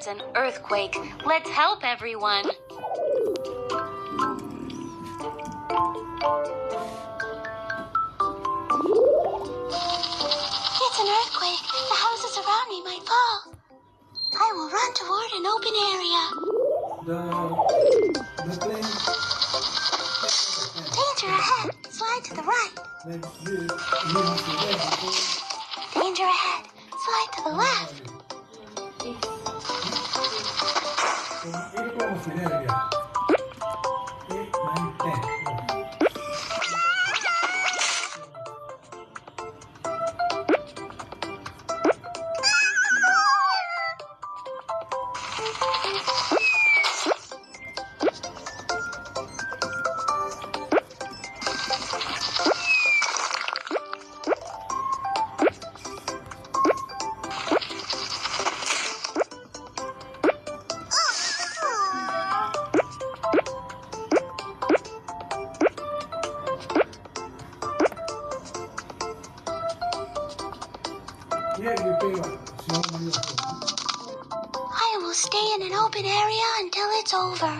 It's an earthquake. Let's help everyone. It's an earthquake. The houses around me might fall. I will run toward an open area. Danger ahead. Slide to the right. Danger ahead. Slide to the left. I will stay in an open area until it's over.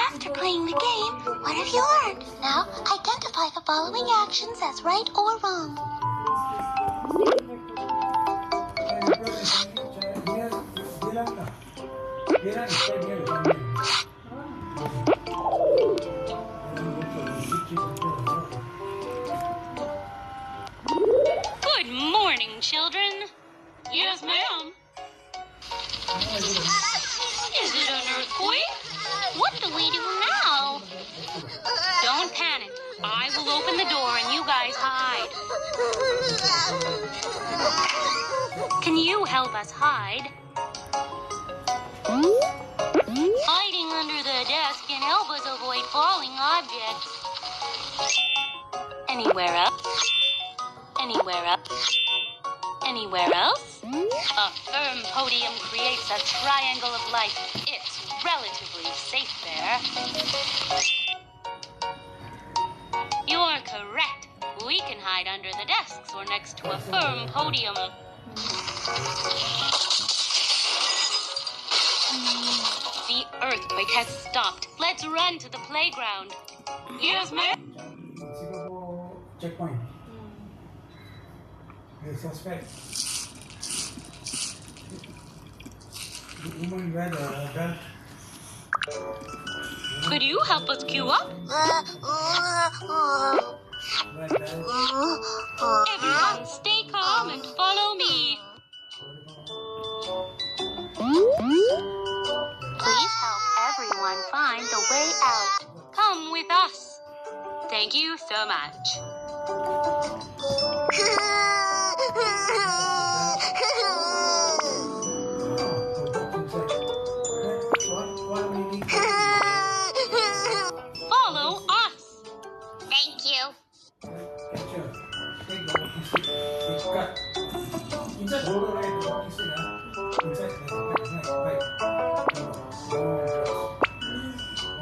After playing the game, what have you learned? Now, identify the following actions as right or wrong. Good morning, children. Yes, ma'am. Is it an earthquake? What do we do now? Don't panic. I will open the door and you guys hide. Can you help us hide? Hiding under the desk can help us avoid falling objects. Anywhere else? Anywhere else? Anywhere else? A firm podium creates a triangle of light. It's relatively safe there. You're correct. We can hide under the desks or next to a firm podium. The earthquake has stopped. Let's run to the playground. Yes, ma'am. Checkpoint. The suspect. The woman wear the belt. Could you help us queue up? Everyone, stay calm and follow me. Please help everyone find the way out. Come with us. Thank you so much. Follow us. Thank you.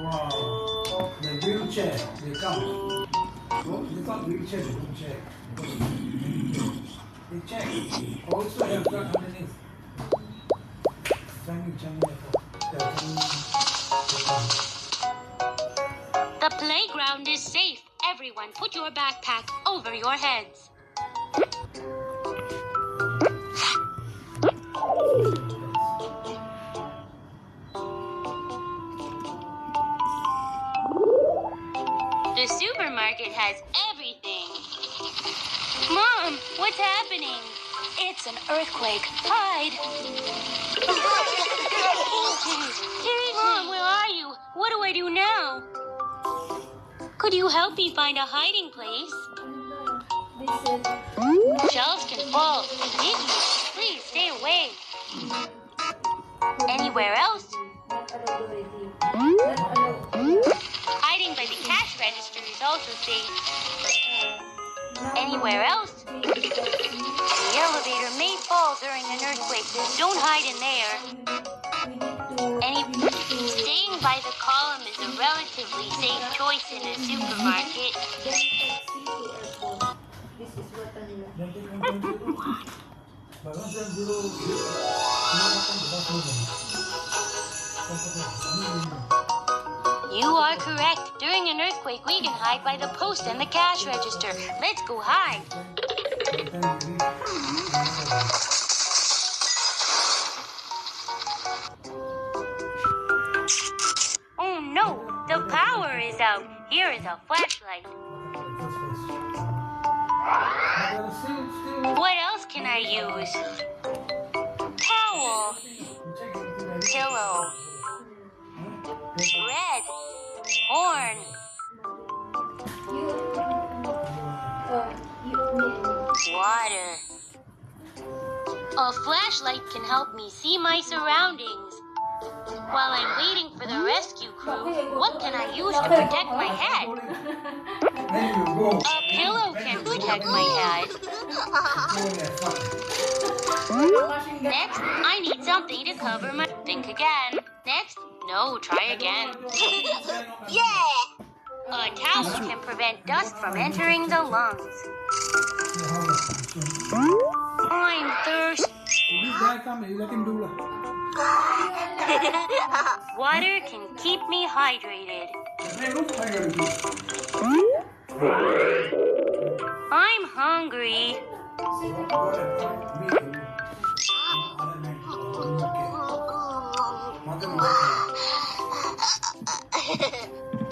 Wow. The wheelchair, they come. They got wheelchair, they don't check. They check. Also have got underneath. The playground is safe. Everyone, put your backpack over your heads. The supermarket has everything. Mom, what's happening? It's an earthquake. Hide. Mom, where are you? What do I do now? Could you help me find a hiding place? Shelves can fall and hit you. Please stay away. Anywhere else? Hiding by the cash register is also safe. Anywhere else? The elevator may fall during an earthquake. Don't hide in there. Staying Playing by the column is a relatively safe choice in a supermarket. You are correct. During an earthquake, we can hide by the post and the cash register. Let's go hide. Oh no, the power is out. Here is a flashlight. What else can I use? Towel. Pillow. Red. Horn. Water. A flashlight can help me see my surroundings. While I'm waiting for the rescue crew, what can I use to protect my head? A pillow can protect my head. Next, I need something to cover my... Think again. Next, no, try again. Yeah! A towel can prevent dust from entering the lungs. I'm thirsty. Water can keep me hydrated. I'm hungry.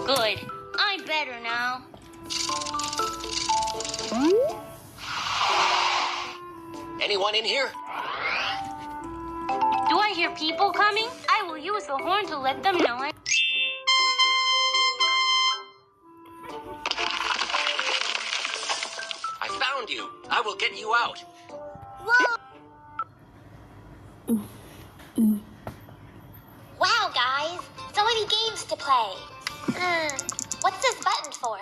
Good. I'm better now. Anyone in here? Do I hear people coming? I will use the horn to let them know I... I found you. I will get you out. Whoa! Wow, guys! So many games to play. What's this button for?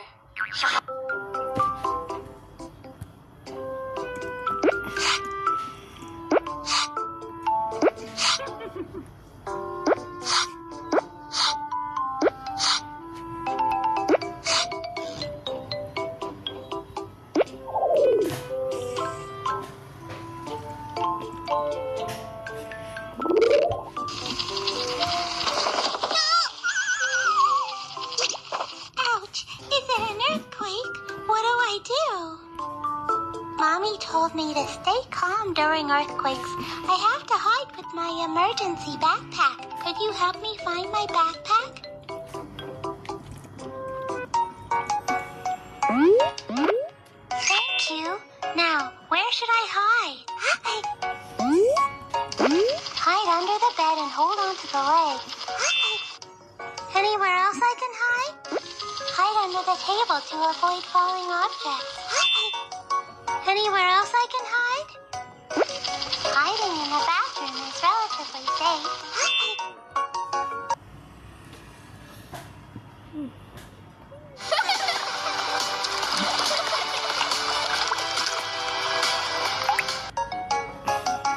Mommy told me to stay calm during earthquakes. I have to hide with my emergency backpack. Could you help me find my backpack? Thank you. Now, where should I hide? Hide under the bed and hold on to the leg. Anywhere else I can hide? Hide under the table to avoid falling objects. Anywhere else I can hide? Hiding in the bathroom is relatively safe.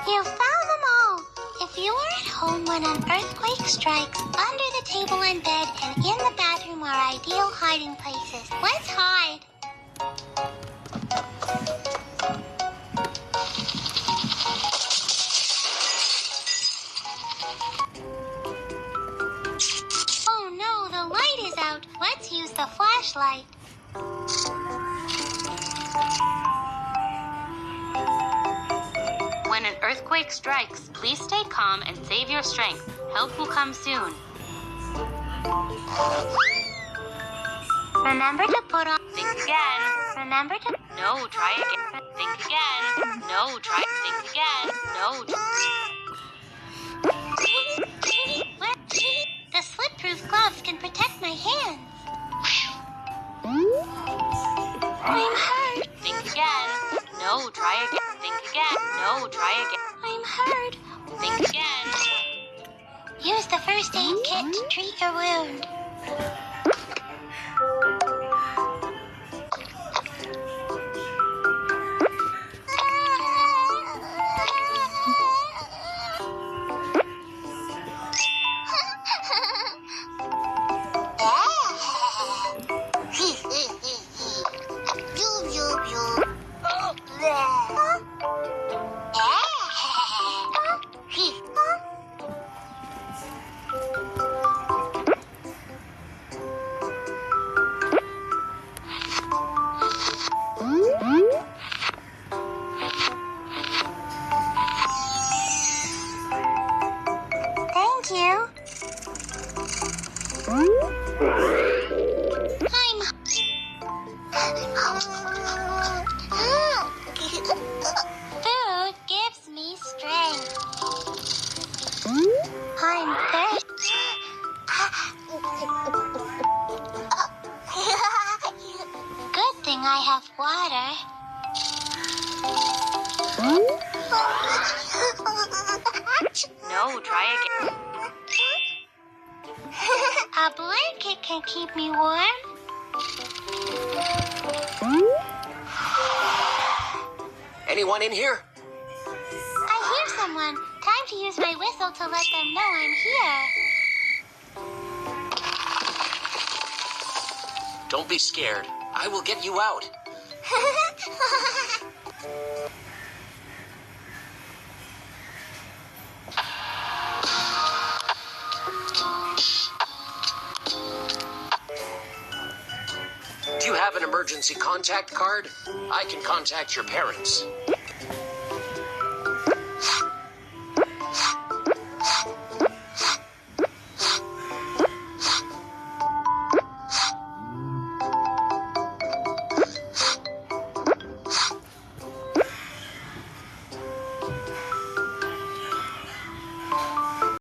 You found them all. If you are at home when an earthquake strikes, under the table and bed and in the bathroom are ideal hiding places. Let's hide. Let's use the flashlight. When an earthquake strikes, please stay calm and save your strength. Help will come soon. Remember to put on... Think again. Remember to... No, try again. Think again. No, try. Think again. No. The slip-proof gloves can protect my hands. I'm hurt. Think again. No, try again. Think again. No, try again. I'm hurt. Think again. Use the first aid kit to treat your wound. Thank you. Food gives me strength. I'm thirsty. Good thing I have water. No, try again. A blanket can keep me warm. Anyone in here? I hear someone. Time to use my whistle to let them know I'm here. Don't be scared. I will get you out. Do you have an emergency contact card? I can contact your parents.